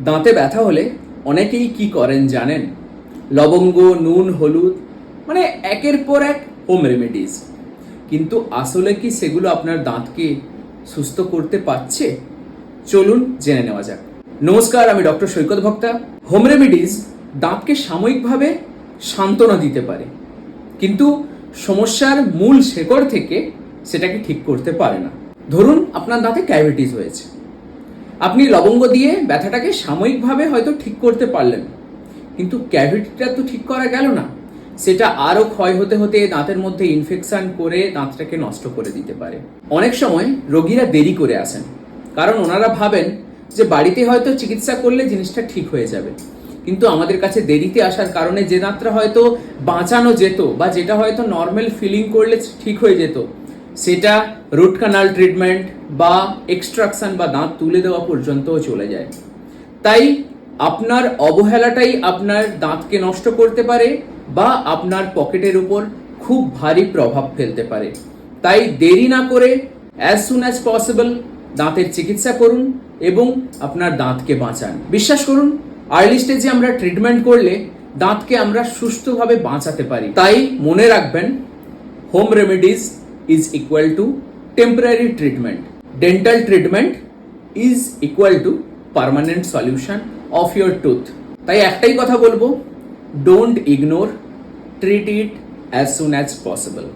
দাঁতে ব্যথা হলে অনেকেই কি করেন জানেন? লবঙ্গ, নুন, হলুদ, মানে একের পর এক হোম রেমেডিজ। কিন্তু আসলে কি সেগুলো আপনার দাঁতকে সুস্থ করতে পারছে? চলুন জেনে নেওয়া যাক। নমস্কার, আমি ডক্টর সৈকত ভক্তা। হোম রেমেডিজ দাঁতকে সাময়িকভাবে সান্ত্বনা দিতে পারে, কিন্তু সমস্যার মূল শেকড় থেকে সেটাকে ঠিক করতে পারে না। ধরুন আপনার দাঁতে ক্যাভিটিস হয়েছে, আপনি লবঙ্গ দিয়ে ব্যথাটাকে সাময়িকভাবে হয়তো ঠিক করতে পারলেন, কিন্তু ক্যাভিটিটা তো ঠিক করা গেল না। সেটা আরো ক্ষয় হতে হতে দাঁতের মধ্যে ইনফেকশন করে দাঁতটাকে নষ্ট করে দিতে পারে। অনেক সময় রোগীরা দেরি করে আসেন, কারণ ওনারা ভাবেন যে বাড়িতে হয়তো চিকিৎসা করলে জিনিসটা ঠিক হয়ে যাবে। কিন্তু আমাদের কাছে দেরিতে আসার কারণে যে দাঁতটা হয়তো বাঁচানো যেত বা যেটা হয়তো নর্মাল ফিলিং করলে ঠিক হয়ে যেত, সেটা রুট কানাল ট্রিটমেন্ট বা এক্সট্রাকশন বা দাঁত তুলে দেওয়া পর্যন্তও চলে যায়। তাই আপনার অবহেলাটাই আপনার দাঁতকে নষ্ট করতে পারে বা আপনার পকেটের উপর খুব ভারী প্রভাব ফেলতে পারে। তাই দেরি না করে অ্যাজ সুন অ্যাজ পসিবল দাঁতের চিকিৎসা করুন এবং আপনার দাঁতকে বাঁচান। বিশ্বাস করুন, আর্লি স্টেজে আমরা ট্রিটমেন্ট করলে দাঁতকে আমরা সুস্থভাবে বাঁচাতে পারি। তাই মনে রাখবেন, home remedies is equal to temporary treatment. Dental treatment is equal to permanent solution of your tooth. তাই একটাই কথা বলবো, don't ignore, treat it as soon as possible.